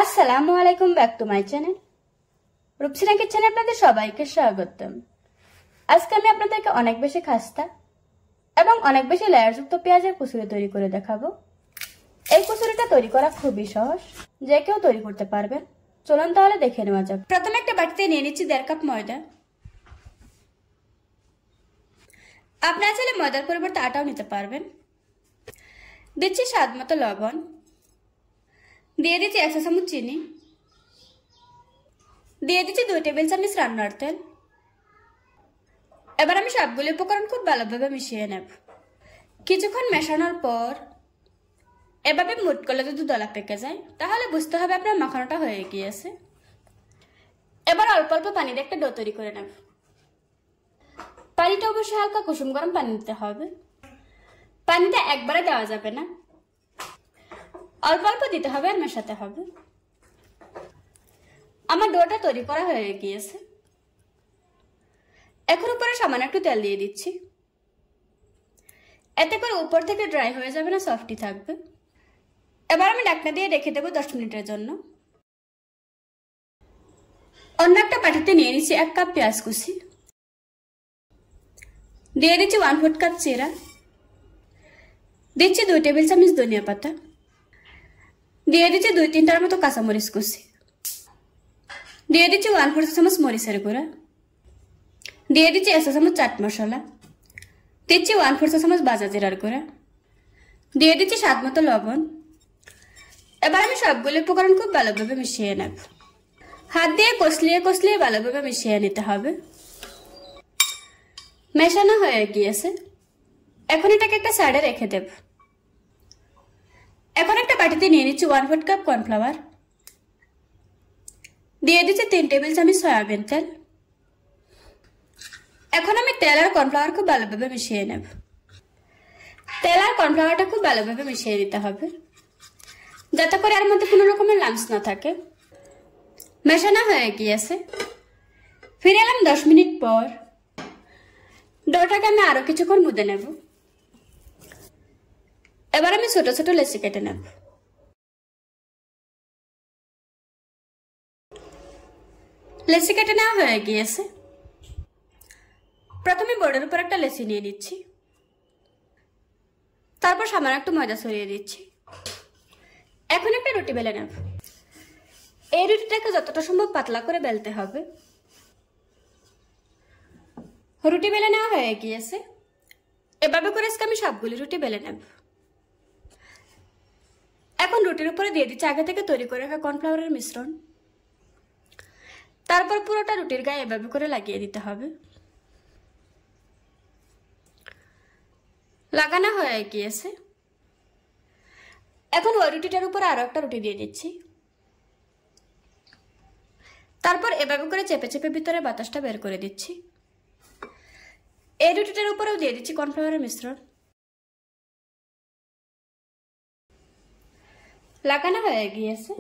আসসালামু আলাইকুম, back to my channel Rupsina কিচেনে আপনাদের সবাইকে স্বাগতম। আজকে আমি আপনাদেরকে অনেক বেশি খাস্তা এবং অনেক বেশি লেয়ারযুক্ত পেঁয়াজের কচুরি তৈরি করে দেখাবো। এই কচুরিটা তৈরি করা খুবই সহজ, যে কেউ তৈরি করতে পারবেন। চলুন তাহলে দেখে নেওয়া যাক। প্রথমে একটা বাটিতে নিয়ে নিচ্ছি 1.5 কাপ ময়দা। আপনারা চাইলে ময়দার পরিবর্তে আটাও নিতে পারবেন। দিচ্ছি স্বাদ মতো লবণ, দিয়ে দিচ্ছি 1 চা চামচ চিনি, দিয়ে দিচ্ছি 2 টেবিল চামচ রান্নার তেল। এবার আমি সবগুলো উপকরণ খুব ভালোভাবে মিশিয়ে নেব। কিছুক্ষণ মেশানোর পর এভাবে মুট করলে যদি দলা পেকে যায় তাহলে বুঝতে হবে আপনার মাখানোটা হয়ে গিয়েছে। এবার অল্প অল্প পানি দিয়ে একটা ডো তৈরি করে নেব। পানিটা অবশ্যই হালকা কুসুম গরম পানি দিতে হবে। পানিটা একবারে দেওয়া যাবে না, অল্প অল্প দিতে হবে আর মেশাতে হবে। আমার ডোটা তৈরি করা হয়ে গিয়েছে। এখন উপরে সামান্য একটু তেল দিয়ে দিচ্ছি, এতে করে উপর থেকে ড্রাই হয়ে যাবে না, সফটই থাকবে। এবার আমি ঢাকনা দিয়ে রেখে দেবো 10 মিনিটের জন্য। অন্য একটা বাটিতে নিয়ে নিচ্ছি 1 কাপ পেঁয়াজ কুচি, দিয়ে দিচ্ছি 1/4 কাপ জিরা, দিচ্ছি 2 টেবিল চামচ ধনিয়া পাতা, দিয়ে দিচ্ছি 2-3টার মতো কাঁচামরিচ কুচি, দিয়ে দিচ্ছি 1/4 চামচ মরিচের গুঁড়া, দিয়ে দিচ্ছি 1 চামচ চাট মশলা, দিচ্ছি 1/4 চামচ ভাজা জিরার গুঁড়া, দিয়ে দিচ্ছি স্বাদ মতো লবণ। এবার আমি সবগুলো উপকরণ খুব ভালোভাবে মিশিয়ে নেব। হাত দিয়ে কষলিয়ে কষলিয়ে ভালোভাবে মিশিয়ে নিতে হবে। মেশানো হয়ে গিয়েছে, এখন এটাকে একটা সাইডে রেখে দেব। এখন একটা বাটিতে নিয়ে নিচ্ছি 1/4 কাপ কর্নফ্লাওয়ার, দিয়ে দিচ্ছি 3 টেবিল চামচ সয়াবিন তেল। এখন আমি তেল আর কর্নফ্লাওয়ার খুব ভালোভাবে মিশিয়ে নেব। তেল আর কর্নফ্লাওয়ারটা খুব ভালোভাবে মিশিয়ে দিতে হবে, যাতে করে এর মধ্যে কোনো রকমের লাম্পস না থাকে। মেশানো হয়ে গিয়েছে। ফিরে এলাম 10 মিনিট পর। ডোটাকে আমি আরো কিছুক্ষণ মুদে নেব। এবার আমি ছোট ছোট লেচি কেটে নেব। লেচি কেটে নেওয়া হয়ে গিয়েছে। প্রথমে বোর্ডের উপর একটা লেচি নিয়ে নিচ্ছি, তারপর সামান্য একটু ময়দা ছড়িয়ে দিচ্ছি। এখন একটা রুটি বেলে নেব। এই রুটিটাকে যতটা সম্ভব পাতলা করে বেলতে হবে। রুটি বেলে নেওয়া হয়ে গিয়েছে। এভাবে করে আজকে আমি সবগুলি রুটি বেলে নেব। এখন রুটির উপরে দিয়ে দিচ্ছি আগে থেকে তৈরি করে রাখা কর্নফ্লাওয়ারের মিশ্রণ। তারপর পুরোটা রুটির গায়ে এভাবে করে লাগিয়ে দিতে হবে। লাগানো হয়ে গিয়েছে। এখন ওই রুটিটার উপর আরো একটা রুটি দিয়ে দিচ্ছি। তারপর এভাবে করে চেপে চেপে ভিতরে বাতাসটা বের করে দিচ্ছি। এই রুটিটার উপরেও দিয়ে দিচ্ছি কর্নফ্লাওয়ারের মিশ্রণ। লাগানো হয়ে গিয়েছে।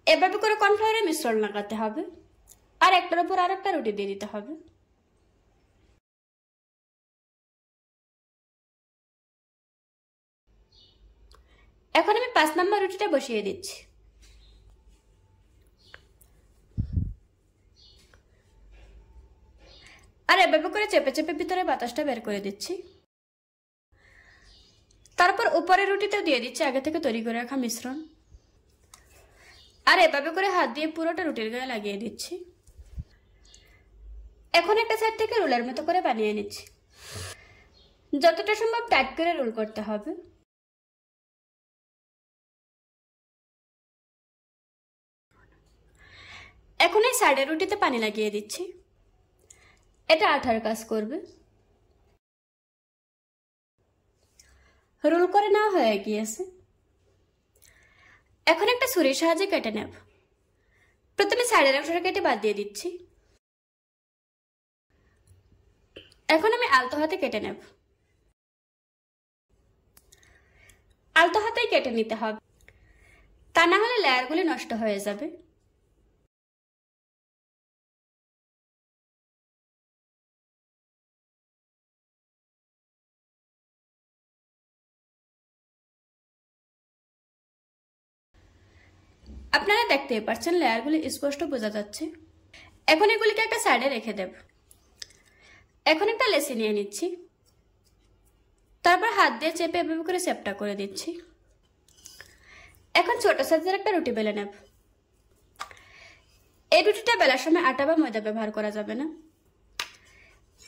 এভাবে করে কর্নফ্লাওয়ারের মিশ্রণ লাগাতে হবে আর একটার উপর আর একটা রুটি দিয়ে দিতে হবে। এখন আমি 5 নম্বর রুটিটা বসিয়ে দিচ্ছি। আর এভাবে করে চেপে চেপে ভিতরে বাতাসটা বের করে দিচ্ছি। তারপর উপরের রুটিতেও দিয়ে দিচ্ছি আগে থেকে তৈরি করে রাখা মিশ্রণ। আর এভাবে করে হাত দিয়ে পুরোটা রুটির গায়ে লাগিয়ে দিচ্ছি। এখন একটা সাইড থেকে রোলের মতো করে বানিয়ে নিচ্ছি। যতটা সম্ভব টাইট করে রোল করতে হবে। এখন এই সাইডের রুটিতে পানি লাগিয়ে দিচ্ছি। এটা আঠার কাজ করবে। রোল করে নেওয়া হয়ে গিয়েছে। এখন একটা ছুরির সাহায্যে কেটে নেব। প্রথমে সাইডের অংশটা কেটে বাদ দিয়ে দিচ্ছি। এখন আমি আলতো হাতে কেটে নেব। আলতো হাতেই কেটে নিতে হবে, তা না হলে লেয়ারগুলি নষ্ট হয়ে যাবে। আপনারা দেখতেই পাচ্ছেন লেয়ারগুলি স্পষ্ট বোঝা যাচ্ছে। এখন এগুলিকে একটা সাইডে রেখে দেব। এখন একটা লেসি নিয়ে নিচ্ছি, তারপর হাত দিয়ে চেপে এভাবে করে শেপটা করে দিচ্ছি। এখন ছোট সাইজের একটা রুটি বেলে নেব। এই রুটিটা বেলার সময় আটা বা ময়দা ব্যবহার করা যাবে না।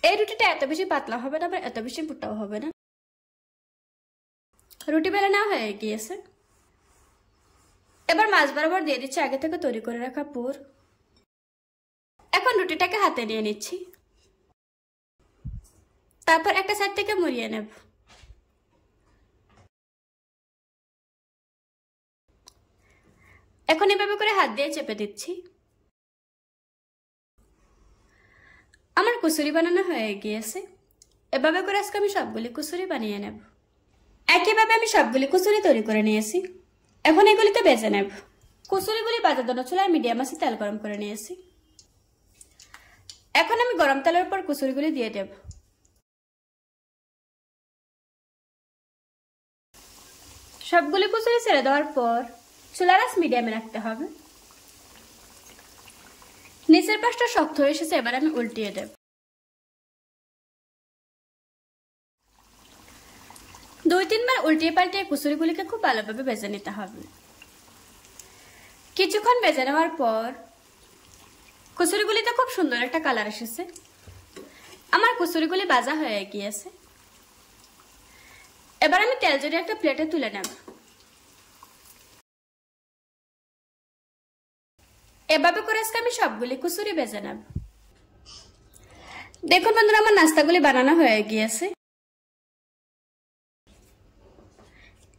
এই রুটিটা এত বেশি পাতলা হবে না, আবার এত বেশি মোটাও হবে না। রুটি বেলে নেওয়া হয়ে গিয়েছে। এবার মাছ বরাবর দিয়ে দিচ্ছি আগে থেকে তৈরি করে রাখা পুর। এখন রুটিটাকে হাতে নিয়ে নিচ্ছি, তারপর একটা সাইড থেকে মুড়িয়ে নেব। এখন এভাবে করে হাত দিয়ে চেপে দিচ্ছি। আমার কুসুরি বানানো হয়ে গিয়েছে। এভাবে করে আজকে আমি সবগুলি কুসুরি বানিয়ে নেব। একইভাবে আমি সবগুলি কুসুরি তৈরি করে নিয়েছি। এখন এগুলিকে ভেজে নেব। কুসুরিগুলি ভাজার জন্য চুলায় মিডিয়াম আঁচে তেল গরম করে নিয়েছি। এখন আমি গরম তেলের উপর কুসুরিগুলি দিয়ে দেব। সবগুলি কুসুরি ছেড়ে দেওয়ার পর চুলার আঁচ মিডিয়ামে রাখতে হবে। নিচের পাশটা শক্ত হয়ে এসেছে, এবার আমি উল্টিয়ে দেব। দুই তিনবার উল্টিয়ে পাল্টিয়ে কুসুরিগুলিকে খুব ভালোভাবে ভেজে নিতে হবে। কিছুক্ষণ ভেজে নেওয়ার পর কুসুরিগুলিতে খুব সুন্দর একটা কালার এসেছে। আমার কুসুরিগুলি ভাজা হয়ে গিয়েছে। এবার আমি তেল জড়িয়ে একটা প্লেটে তুলে নেব। এভাবে করে আজকে আমি সবগুলি কুসুরি ভেজে নেব। দেখুন বন্ধুরা, আমার নাস্তাগুলি বানানো হয়ে গিয়েছে।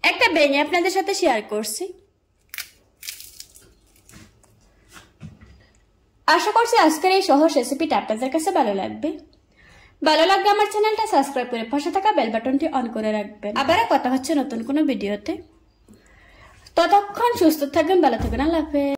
একটা ভেঙে আপনাদের সাথে শেয়ার করছি। আশা করছি আজকের এই সহজ রেসিপিটা আপনাদের কাছে ভালো লাগবে। ভালো লাগলে আমার চ্যানেলটা সাবস্ক্রাইব করে পাশে থাকা বেল বাটনটি অন করে রাখবেন। আবারও কথা হচ্ছে নতুন কোনো ভিডিওতে। ততক্ষণ সুস্থ থাকবেন, ভালো থাকবেন। আল্লাহ হাফেজ।